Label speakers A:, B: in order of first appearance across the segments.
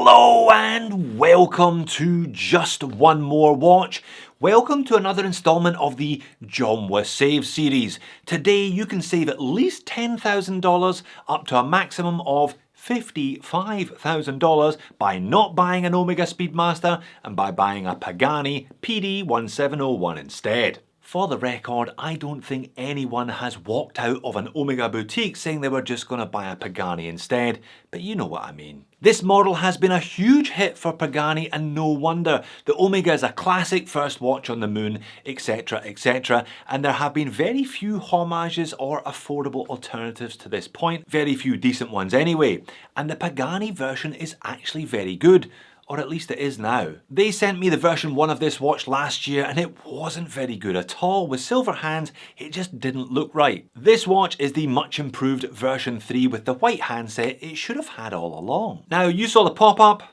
A: Hello and welcome to Just One More Watch. Welcome to another installment of the JOMASHOP Save series. Today you can save at least $10,000 up to a maximum of $55,000 by not buying an Omega Speedmaster and by buying a Pagani PD1701 instead. For the record, I don't think anyone has walked out of an Omega boutique saying they were just going to buy a Pagani instead, but you know what I mean. This model has been a huge hit for Pagani, and no wonder. The Omega is a classic first watch on the moon, etc, etc, and there have been very few homages or affordable alternatives to this point, very few decent ones anyway, and the Pagani version is actually very good. Or at least it is now. They sent me the version 1 of this watch last year and it wasn't very good at all. With silver hands, it just didn't look right. This watch is the much improved version 3 with the white handset it should have had all along. Now, you saw the pop-up.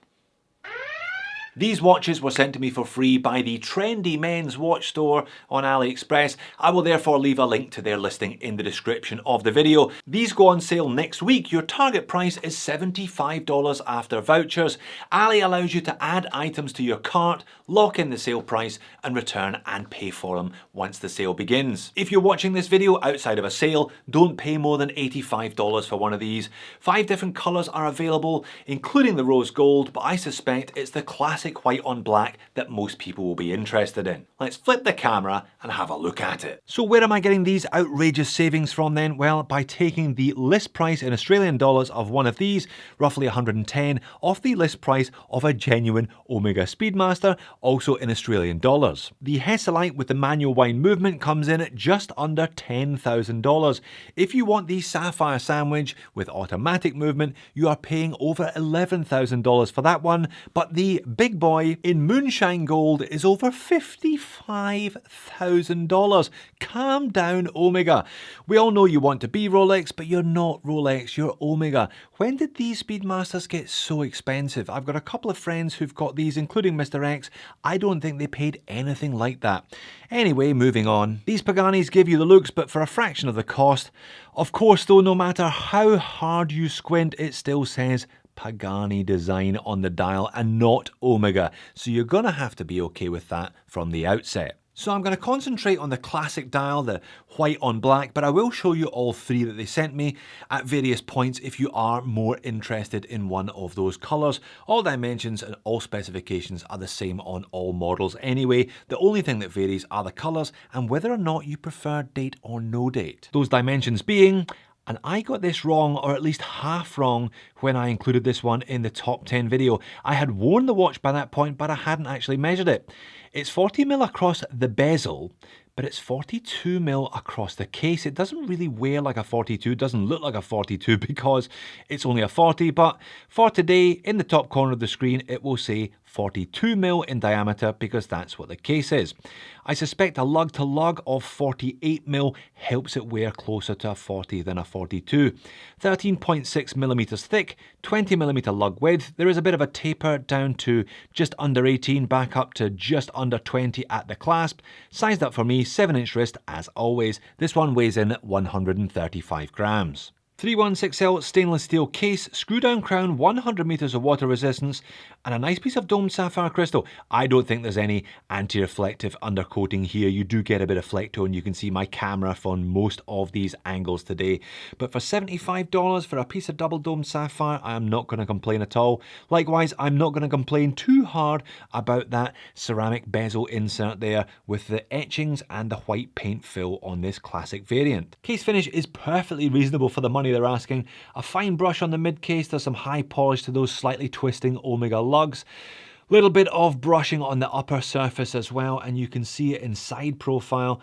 A: These watches were sent to me for free by the trendy men's watch store on AliExpress. I will therefore leave a link to their listing in the description of the video. These go on sale next week. Your target price is $75 after vouchers. Ali allows you to add items to your cart, lock in the sale price and return and pay for them once the sale begins. If you're watching this video outside of a sale, don't pay more than $85 for one of these. 5 different colours are available, including the rose gold, but I suspect it's the classic white on black that most people will be interested in. Let's flip the camera and have a look at it. So where am I getting these outrageous savings from then? Well, by taking the list price in Australian dollars of one of these, roughly 110, off the list price of a genuine Omega Speedmaster, also in Australian dollars. The Hesalite with the manual wind movement comes in at just under $10,000. If you want the Sapphire Sandwich with automatic movement, you are paying over $11,000 for that one, but the big boy in moonshine gold is over $55,000. Calm down, Omega. We all know you want to be Rolex, but you're not Rolex, you're Omega. When did these Speedmasters get so expensive? I've got a couple of friends who've got these, including Mr. X. I don't think they paid anything like that. Anyway, moving on. These Paganis give you the looks, but for a fraction of the cost. Of course, though, no matter how hard you squint, it still says Pagani design on the dial and not Omega, so you're gonna have to be okay with that from the outset. So I'm going to concentrate on the classic dial, the white on black, but I will show you all 3 that they sent me at various points if you are more interested in one of those colours. All dimensions and all specifications are the same on all models anyway. The only thing that varies are the colours and whether or not you prefer date or no date. Those dimensions being, and I got this wrong, or at least half wrong, when I included this one in the top 10 video. I had worn the watch by that point, but I hadn't actually measured it. It's 40mm across the bezel, but it's 42mm across the case. It doesn't really wear like a 42, doesn't look like a 42 because it's only a 40, but for today, in the top corner of the screen, it will say 42mm in diameter because that's what the case is. I suspect a lug to lug of 48mm helps it wear closer to a 40 than a 42. 13.6mm thick, 20mm lug width. There is a bit of a taper down to just under 18, back up to just under 20 at the clasp. Sized up for me, 7-inch wrist as always. This one weighs in at 135 grams. 316L stainless steel case, screw down crown, 100 meters of water resistance, and a nice piece of domed sapphire crystal. I don't think there's any anti-reflective undercoating here. You do get a bit of flectone. You can see my camera from most of these angles today. But for $75 for a piece of double domed sapphire, I am not going to complain at all. Likewise, I'm not going to complain too hard about that ceramic bezel insert there with the etchings and the white paint fill on this classic variant. Case finish is perfectly reasonable for the money they're asking. A fine brush on the mid case, there's some high polish to those slightly twisting Omega lugs. Little bit of brushing on the upper surface as well, and you can see it in side profile.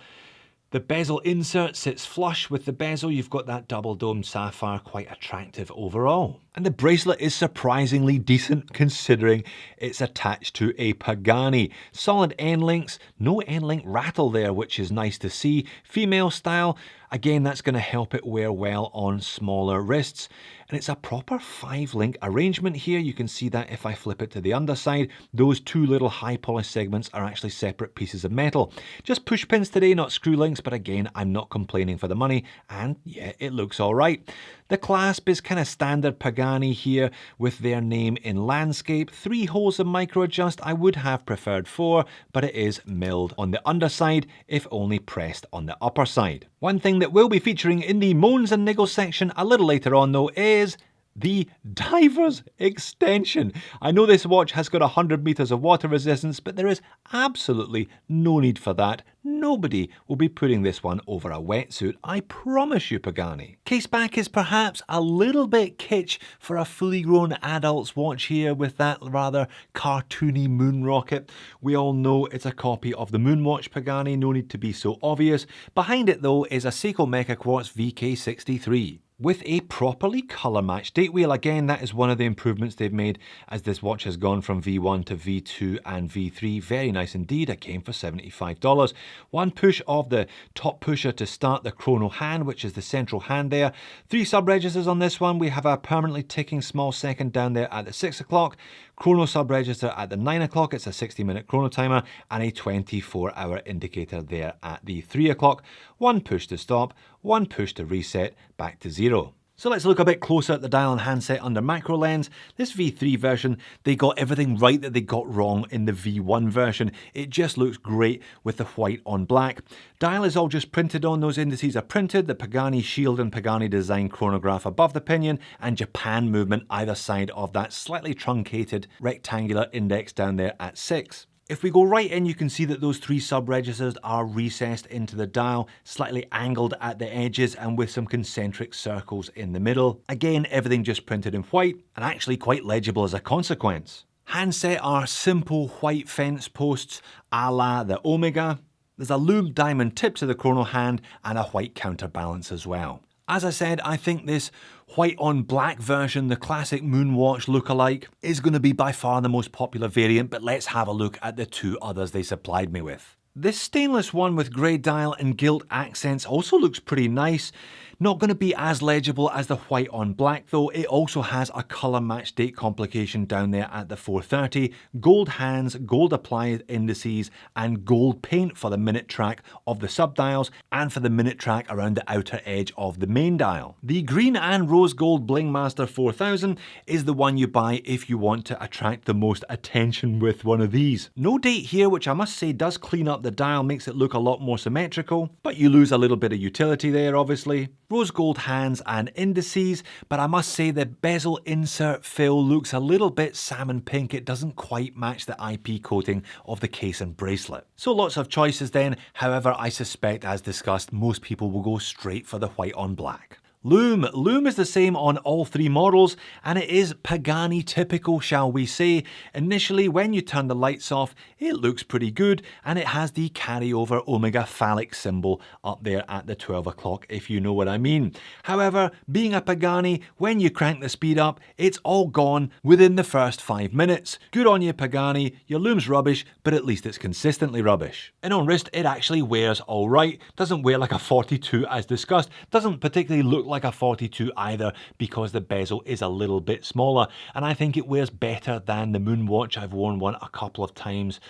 A: The bezel insert sits flush with the bezel. You've got that double domed sapphire, quite attractive overall. And the bracelet is surprisingly decent considering it's attached to a Pagani. Solid end links, no end link rattle there, which is nice to see. Female style, again, that's going to help it wear well on smaller wrists. And it's a proper 5-link arrangement here. You can see that if I flip it to the underside, those 2 little high polish segments are actually separate pieces of metal. Just push pins today, not screw links, but again, I'm not complaining for the money, and yeah, it looks all right. The clasp is kind of standard Pagani Pagani here with their name in landscape. 3 holes of micro adjust. I would have preferred 4, but it is milled on the underside, if only pressed on the upper side. One thing that will be featuring in the moans and niggles section a little later on though is the diver's extension. I know this watch has got 100 meters of water resistance, but there is absolutely no need for that. Nobody will be putting this one over a wetsuit, I promise you, Pagani. Case back is perhaps a little bit kitsch for a fully grown adult's watch here with that rather cartoony moon rocket. We all know it's a copy of the Moonwatch Pagani, no need to be so obvious. Behind it though is a Seiko Mecha Quartz VK63. With a properly colour matched date wheel. Again, that is one of the improvements they've made as this watch has gone from V1 to V2 and V3. Very nice indeed. It came for $75. One push of the top pusher to start the chrono hand, which is the central hand there. 3 sub-registers on this one. We have a permanently ticking small second down there at the 6 o'clock. Chrono sub-register at the 9 o'clock. It's a 60-minute chrono timer and a 24-hour indicator there at the 3 o'clock. One push to stop, one push to reset, back to 0. So let's look a bit closer at the dial and handset under macro lens. This V3 version, they got everything right that they got wrong in the V1 version. It just looks great with the white on black. Dial is all just printed on, those indices are printed, the Pagani shield and Pagani design chronograph above the pinion, and Japan movement either side of that slightly truncated rectangular index down there at 6. If we go right in, you can see that those 3 sub-registers are recessed into the dial, slightly angled at the edges and with some concentric circles in the middle. Again, everything just printed in white and actually quite legible as a consequence. Handset are simple white fence posts a la the Omega. There's a lubed diamond tip to the chrono hand and a white counterbalance as well. As I said, I think this white on black version, the classic Moonwatch lookalike, is going to be by far the most popular variant, but let's have a look at the 2 others they supplied me with. This stainless one with grey dial and gilt accents also looks pretty nice. Not going to be as legible as the white on black though. It also has a colour match date complication down there at the 430, gold hands, gold applied indices and gold paint for the minute track of the sub-dials and for the minute track around the outer edge of the main dial. The green and rose gold Bling Master 4000 is the one you buy if you want to attract the most attention with one of these. No date here, which I must say does clean up the dial, makes it look a lot more symmetrical, but you lose a little bit of utility there obviously. Rose gold hands and indices, but I must say the bezel insert fill looks a little bit salmon pink. It doesn't quite match the IP coating of the case and bracelet. So lots of choices then, however I suspect as discussed most people will go straight for the white on black. Lume. Lume is the same on all 3 models and it is Pagani typical, shall we say. Initially when you turn the lights off it looks pretty good and it has the carryover Omega phallic symbol up there at the 12 o'clock if you know what I mean. However, being a Pagani, when you crank the speed up it's all gone within the first 5 minutes. Good on you Pagani, your Lume's rubbish but at least it's consistently rubbish. And on wrist it actually wears alright, doesn't wear like a 42 as discussed, doesn't particularly look like a 42 either because the bezel is a little bit smaller and I think it wears better than the Moonwatch. I've worn one a couple of times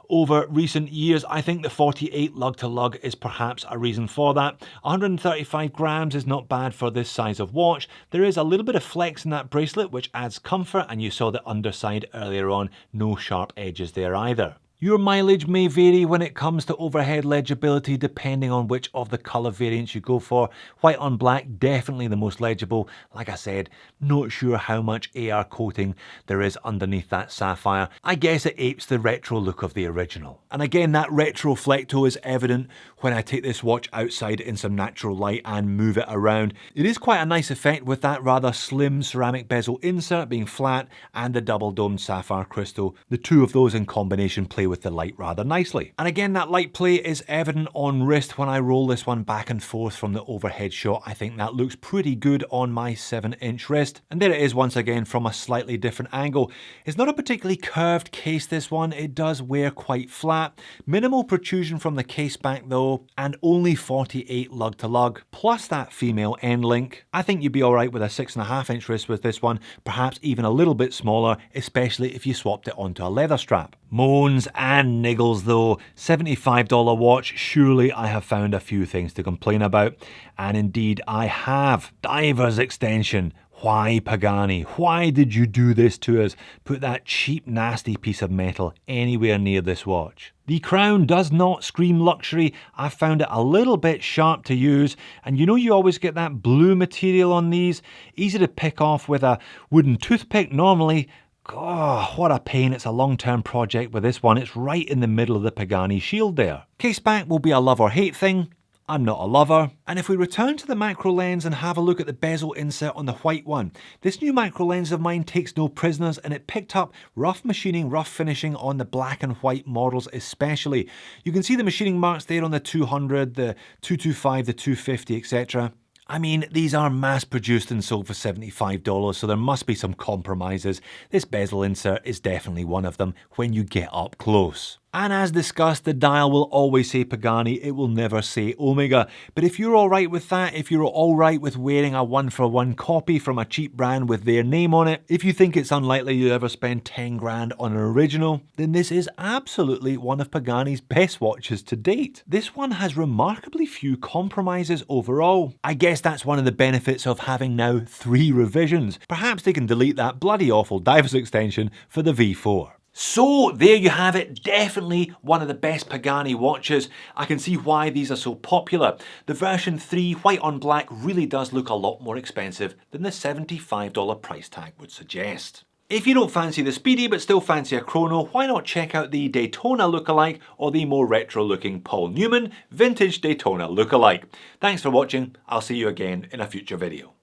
A: over recent years. I think the 48 lug to lug is perhaps a reason for that. 135 grams is not bad for this size of watch. There is a little bit of flex in that bracelet which adds comfort and you saw the underside earlier on, no sharp edges there either. Your mileage may vary when it comes to overhead legibility depending on which of the colour variants you go for. White on black, definitely the most legible. Like I said, not sure how much AR coating there is underneath that sapphire. I guess it apes the retro look of the original. And again, that retro flecto is evident when I take this watch outside in some natural light and move it around. It is quite a nice effect with that rather slim ceramic bezel insert being flat and the double domed sapphire crystal. The 2 of those in combination play with the light rather nicely. And again, that light play is evident on wrist when I roll this one back and forth from the overhead shot. I think that looks pretty good on my 7-inch wrist. And there it is once again from a slightly different angle. It's not a particularly curved case, this one. It does wear quite flat. Minimal protrusion from the case back though, and only 48 lug to lug, plus that female end link. I think you'd be alright with a 6.5-inch wrist with this one, perhaps even a little bit smaller, especially if you swapped it onto a leather strap. Moans and niggles though, $75 watch, surely I have found a few things to complain about, and indeed I have. Diver's extension. Why, Pagani? Why did you do this to us? Put that cheap, nasty piece of metal anywhere near this watch. The crown does not scream luxury. I found it a little bit sharp to use, and you know you always get that blue material on these? Easy to pick off with a wooden toothpick normally. Oh, what a pain. It's a long-term project with this one. It's right in the middle of the Pagani shield there. Case back will be a love or hate thing. I'm not a lover. And if we return to the macro lens and have a look at the bezel insert on the white one, this new macro lens of mine takes no prisoners, and it picked up rough machining, rough finishing on the black and white models especially. You can see the machining marks there on the 200, the 225, the 250, etc. I mean, these are mass produced and sold for $75, so there must be some compromises. This bezel insert is definitely one of them when you get up close. And as discussed, the dial will always say Pagani, it will never say Omega. But if you're alright with that, if you're alright with wearing a one-for-one copy from a cheap brand with their name on it, if you think it's unlikely you'll ever spend 10 grand on an original, then this is absolutely one of Pagani's best watches to date. This one has remarkably few compromises overall. I guess that's one of the benefits of having now 3 revisions. Perhaps they can delete that bloody awful divers extension for the V4. So there you have it, definitely one of the best Pagani watches. I can see why these are so popular. The version 3 white on black really does look a lot more expensive than the $75 price tag would suggest. If you don't fancy the Speedy but still fancy a chrono, why not check out the Daytona lookalike or the more retro looking Paul Newman vintage Daytona lookalike. Thanks for watching, I'll see you again in a future video.